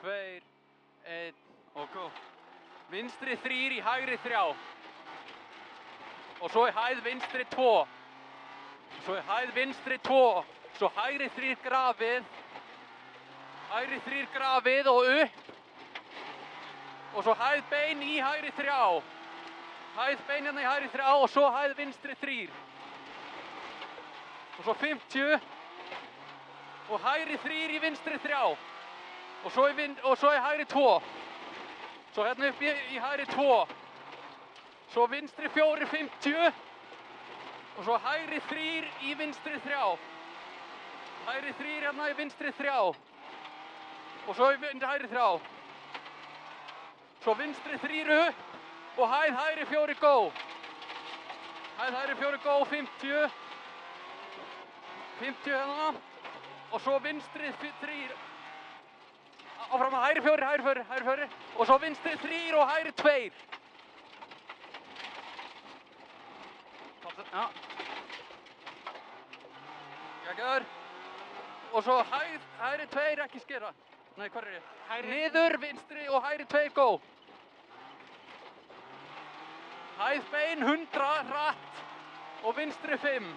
2, 1 og go. Vinstri 3 í hægri 3. Og svo í hæð vinstri 2. Svo í hæð vinstri 2. Svo hægri 3 grafið. Hægri 3 grafið og upp. Og svo hæð bein í hægri 3. Hæð bein hérna í hægri 3 og svo hæð vinstri 3. Og svo 50. Og hægri 3 í vinstri 3. Og svo í hægri 2. Svo hérna upp í hægri 2. Svo vinstri 4, 50. Og svo hægri 3 í vinstri 3. Hægri 3 hérna í vinstri 3. Og svo í hægri 3. Svo vinstri 3 upp. Og hæð hægri 4 go. Hæð hægri 4 go, 50. 50 hérna. Og svo vinstri 3. Áfram að hægri 4, hægri 4, hægri 4. Og svo vinstri 3 og hægri 2. Já. Gægjaður. Og svo hægri 2, ekki skera. Nei, hvað er ég? Niður, vinstri og hægri 2, go. Hæð bein 100, hratt. Og vinstri 5.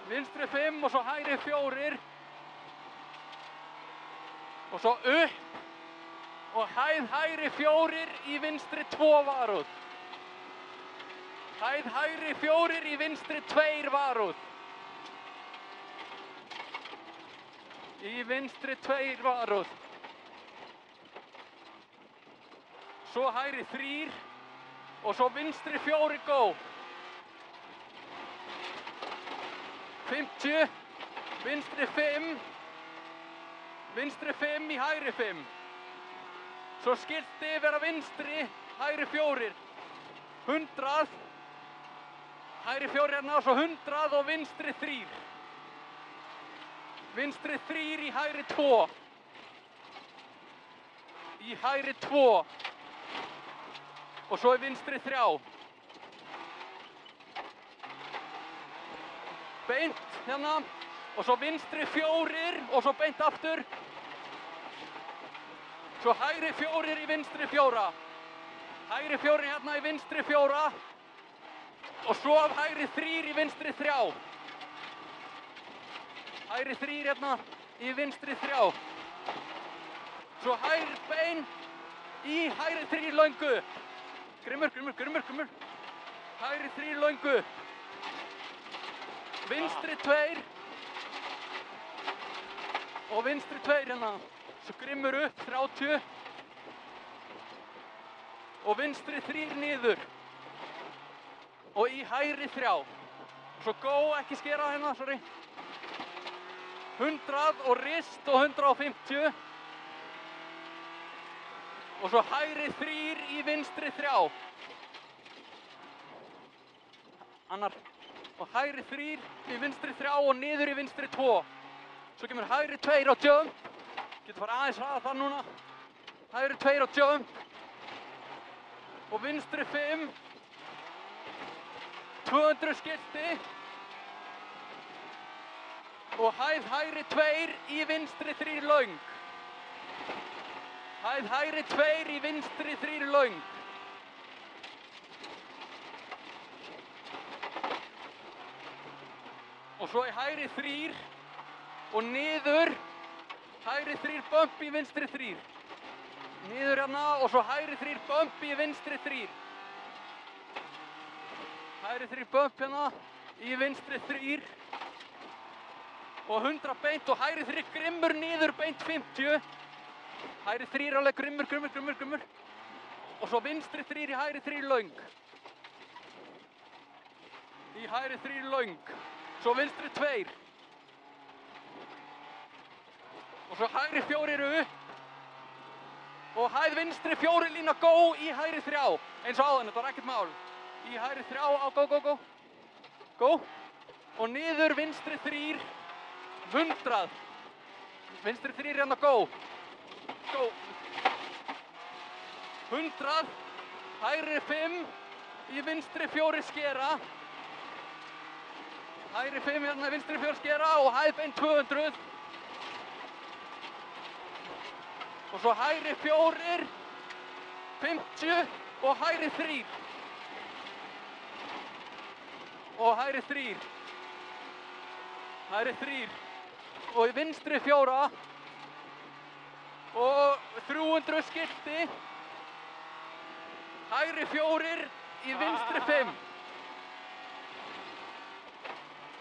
Vinstri 5 og svo hægri 4. Og svo upp. Og hæð hægri 4 í vinstri 2 varúð. Hæð hægri 4 í vinstri 2 varúð. Í vinstri 2 varúð. Svo hægri 3 og svo vinstri 4 go. 50, vinstri 5, vinstri 5 í hægri 5. Svo skilti vera vinstri, hægri 4. 100, hægri 4 hérna og svo 100 og vinstri 3. Vinstri 3 í hægri 2. Í hægri 2. Og svo í vinstri 3. Beint hérna. Og svo vinstri 4 og svo beint aftur. Svo hægri 4 í vinstri 4. Hægri 4 hérna í vinstri 4. Og svo hægri 3 í vinstri 3. Hægri 3 hérna í vinstri 3. Svo hægri bein í hægri 3 löngu. Grimmur, grimmur, grimmur, grimmur. Hægri 3 löngu. Vinstri 2. Og vinstri 2 hérna. Svo grimmur upp, 30. Og vinstri 3 niður. Og í hægri 3. Svo go, ekki skera hérna, sorry. 100 og rist og 150. Og svo hægri 3 í vinstri 3. Annar. Og hægri 3 í vinstri 3 og niður í vinstri 2. Svo kemur hægri 2 á jump. Getur fara aðeins hraða þar núna. Hægri 2 á jump. Og vinstri 5. 200 skilti. Og hæð hægri 2 í vinstri 3 löng. Hæð hægri 2 í vinstri 3 löng. Og svo í hægri 3 og niður. Hægri 3 bump í vinstri 3. Niður hérna og svo hægri 3 bump í vinstri 3. Hægri 3 bump hérna í vinstri 3. Og 100 beint og hægri 3 grimmur niður beint 50. Hægri 3 alveg grimmur, grimmur, grimmur, grimmur. Og svo vinstri 3 í hægri 3 löng. Í hægri 3 löng. Svo vinstri 2. Og svo hægri 4 upp. Og hæð vinstri 4 lína go í hægri 3. Eins og áðan, þetta var ekkert mál. Í hægri 3 á go, go, go. Go. Og niður vinstri 3. 100. Vinstri 3 hérna go. Go. 100. Hægri 5. Í vinstri 4 skera. Hægri 5 hérna, vinstri 4 skera og hæð beint 200. Og svo hægri 4, 50 og hægri 3. Og hægri 3. Hægri 3. Og í vinstri 4. Og 300 skipti. Hægri 4 í vinstri 5.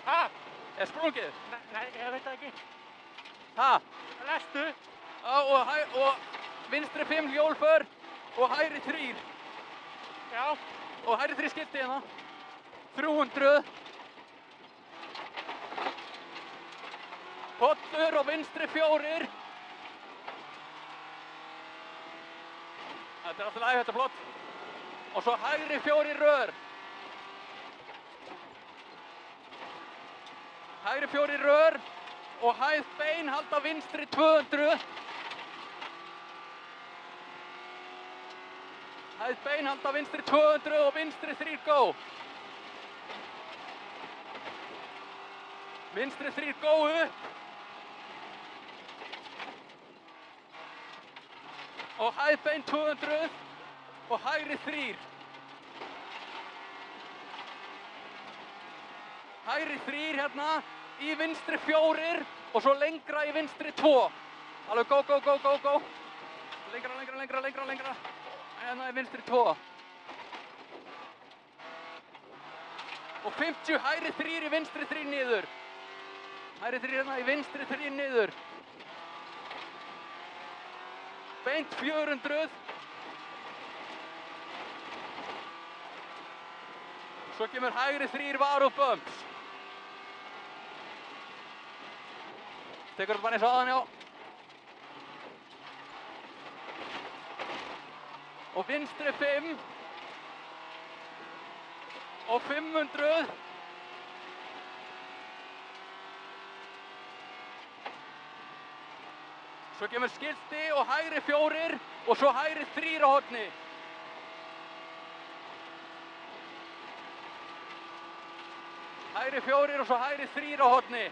Ha? Er sprungið? Nei, ég veit það ekki. Ha? Lestu. Og vinstri 5 hjólför og hægri 3. Já. Og hægri 3 skipti hérna. 300. Pollur og vinstri 4. Þetta alltaf læg, þetta flott. Og svo hægri 4 rör. Hægri 4 rör og hæð bein halda vinstri 200. Hæð bein halda vinstri 200 og vinstri 3 go. Vinstri 3 go upp. Og hæð bein 200 og hægri 3. Hægri 3 hérna í vinstri 4 og svo lengra í vinstri 2. Alveg go, go, go, go, go. Lengra, lengra, lengra, lengra, lengra. Hérna í vinstri 2. Og 50 hægri 3 í vinstri 3 niður. Hægri 3 hérna í vinstri 3 niður. Beint 400. Svo kemur hægri 3 varúð bumps. Tekur þetta bara eins og aðan, já. Og vinstri 5. Og 500. Svo kemur skilti og hægri 4 og svo hægri 3 á horni. Hægri 4 og svo hægri 3 á horni.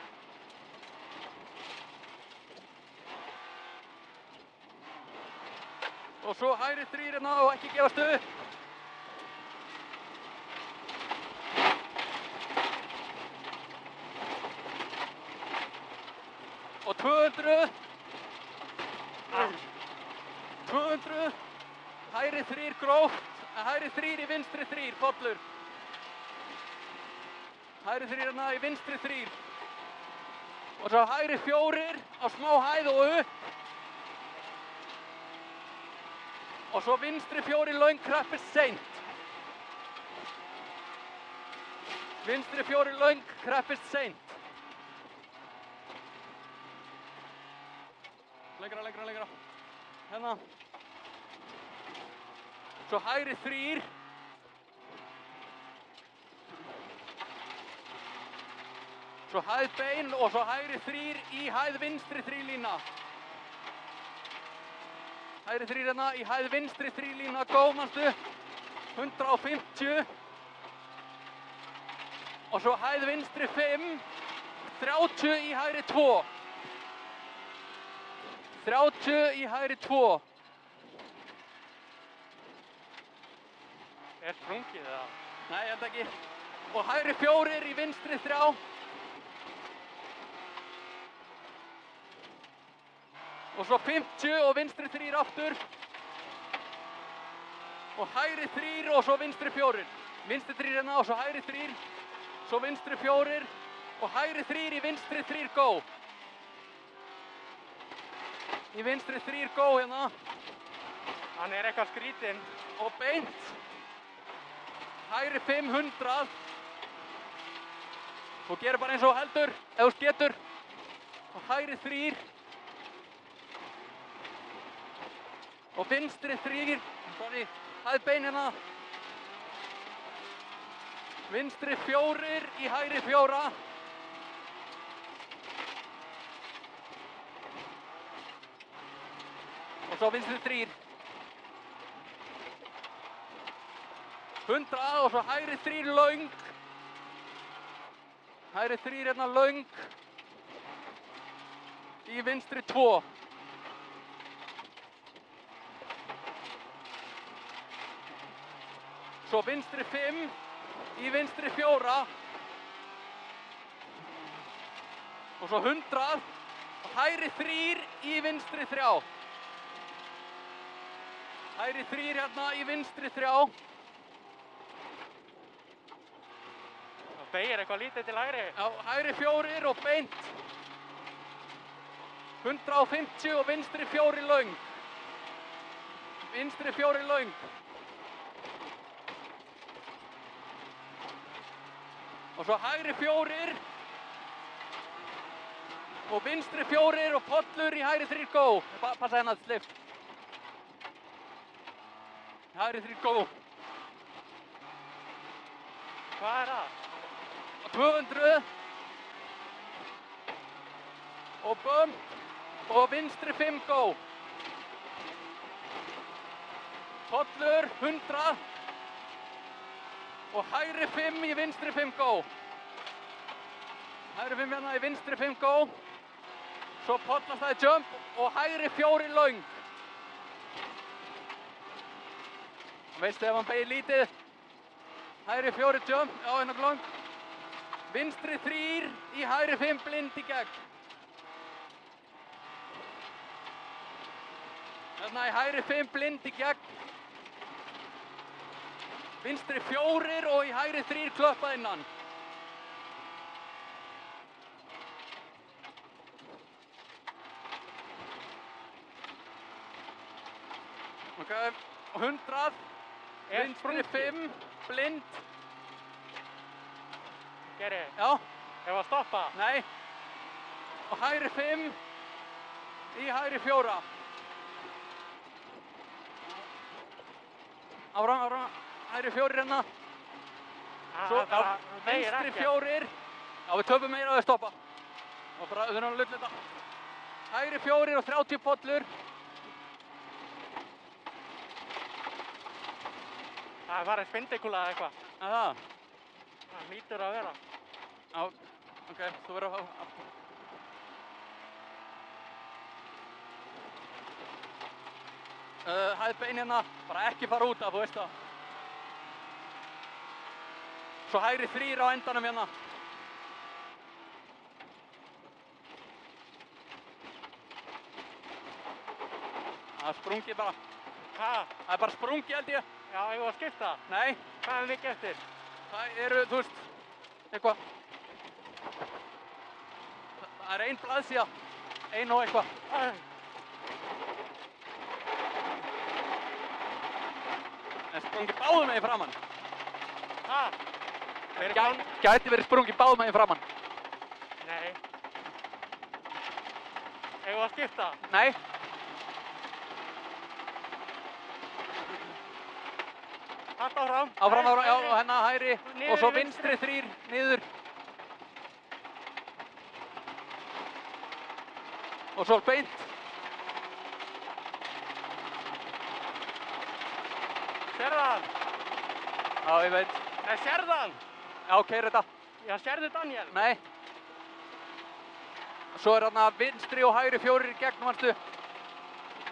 Og svo hægri 3 hérna og ekki gefast upp. Og 200. 200. Hægri 3 gróft. Hægri 3 í vinstri 3, pollur. Hægri 3 hérna í vinstri 3. Og svo hægri 4 á smá hæð og upp. Og svo vinstri 4 löng kreppist seint. Vinstri 4 löng kreppist seint. Lengra, lengra, lengra. Hérna. Svo hægri 3. Svo hæð bein og svo hægri 3 í hæð vinstri 3 lína. Hægri 3 hérna í hæð vinstri 3 lína, go, manstu. 150. Og svo hæð vinstri 5. 30 í hægri 2. 30 í hægri 2. Er sprungið eða? Nei, ég held ekki. Og hægri 4 í vinstri 3. Og svo 50 og vinstri 3 aftur. Og hægri 3 og svo vinstri 4. Vinstri 3 hérna og svo hægri 3. Svo vinstri 4 og hægri 3 í vinstri 3 go. Í vinstri 3 go hérna. Hann er eitthvað skrítinn. Og beint. Hægri 500. Þú gerir bara eins og heldur, ef þú getur. Og hægri 3. Og vinstri 3. Sorry, hæð bein hérna. Vinstri 4 í hægri 4. Og svo vinstri 3. 100 og svo hægri 3 löng. Hægri 3 hérna löng. Í vinstri 2. Svo vinstri 5 í vinstri 4. Og svo 100 og hægri 3 í vinstri 3. Hægri 3 hérna í vinstri 3. Og beigir eitthvað lítið til hægri. Já, hægri 4 og beint. 150 og vinstri 4 löng. Vinstri 4 löng. Og svo hægri 4 og vinstri 4 og pollur í hægri 3 go. Passa hérna slift. Hægri 3 go. Hvað er það? 200 og bump og vinstri 5 go. Pollur 100 og hægri 5 í vinstri 5 go. Hægri 5 hérna í vinstri 5 go. Svo pollast það í jump og hægri 4 löng. Veistu ef hann beigir lítið. Hægri 4 jump, já hérna löng. Vinstri 3 í hægri 5 blind í gegn. Hérna í hægri 5 blind í gegn. Vinstri 4 og í hægri 3 klöppað innan. Ok, 100, vinstri 5, blind. Geri, Já, ef að stoppa. nei. Og hægri 5 í hægri 4. Áfram, áfram. Hægri 4 hérna. Svo, já, vinstri 4. Já, við töfum meira að við stoppa. Og bara, við erum að lulla þetta. Hægri 4 og 30 pollur. Það er farið spindikúla eða eitthvað. Það. Það hlýtur að vera. Já, ok, þú verður að hæð bein hérna, bara ekki fara út af, þú veist það. Svo hægri 3 á endanum hérna. Það er sprungið bara. Hvað? Það er bara sprungið held ég. Já, ég var að skipta. Nei, Hvað er mikið eftir? það eru, þú veist, eitthvað. Það er ein blaðsíða, ein og eitthvað. En sprungið báðum megin framann. Hvað? Gæti verið sprungið báðum megin framann. Nei. Ég var að skipta. Nei. Haltu áfram. Áfram, áfram, já, og hérna hægri. Niður Og svo í vinstri. vinstri 3, niður. Og svo beint. Sérðu hann? Já, ég veit. Nei, sérðu hann? Já, keyri þetta. Já, sérðu Daniel? Nei. Svo er hérna vinstri og hægri 4 í gegn, manstu.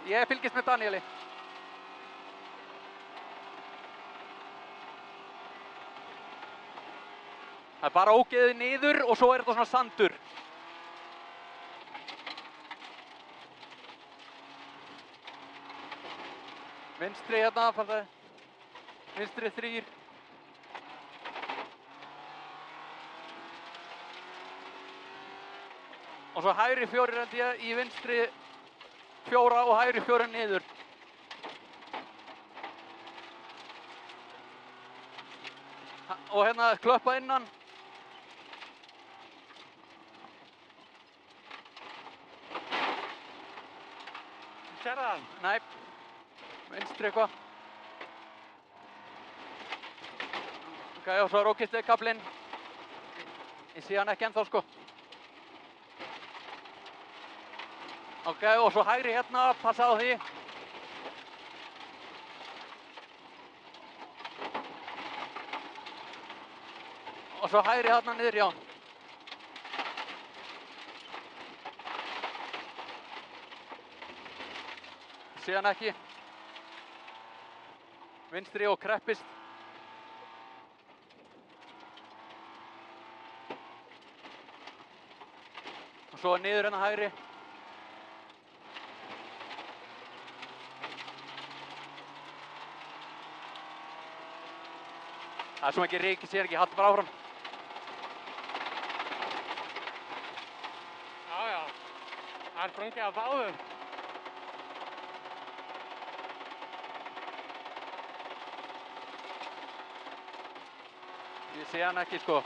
Ég fylgist með Danieli. Það er bara ógeðið niður og svo er þetta svona sandur. Vinstri hérna, farðu. Vinstri 3. Og svo hægri 4 held ég í vinstri 4 og hægri 4 niður. Og hérna klöppa innan. Sérðu hann? Nei, vinstri eitthvað. Ok, og svo er ókistlega kaflinn. Ég sé hann ekki ennþá sko. Ok, og svo hægri hérna, passa á því. Og svo hægri hérna niður, já. Sé hann ekki. Vinstri og kreppist. svo niður hérna hægri. Það er svo ekki ryk, sér ekki, haltu bara áfram. Já, já. Það er sprungið á báðum. Ég sé hann ekki, sko.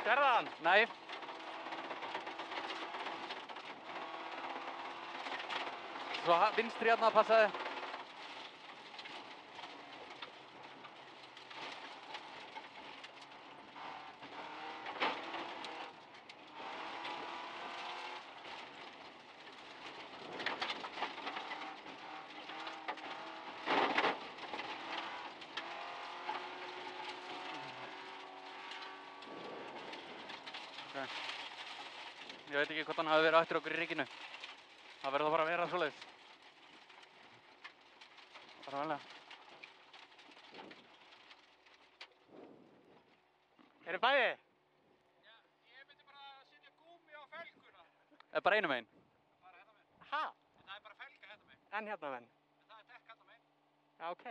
Sérðu hann? Nei. Svo vinstri hérna, passaði. Ég veit ekki hvort hann hafi verið eftir okkur í rykinu. Það verður bara að vera svoleiðis. Bara venlega. Eru bæði? Já, ég myndi bara setja gúmmí á felguna. Bara einu megin. Bara hérna megin. Ha? En það er bara felga hérna megin. En hérna menn? En það er dekk hérna megin. Já, ok.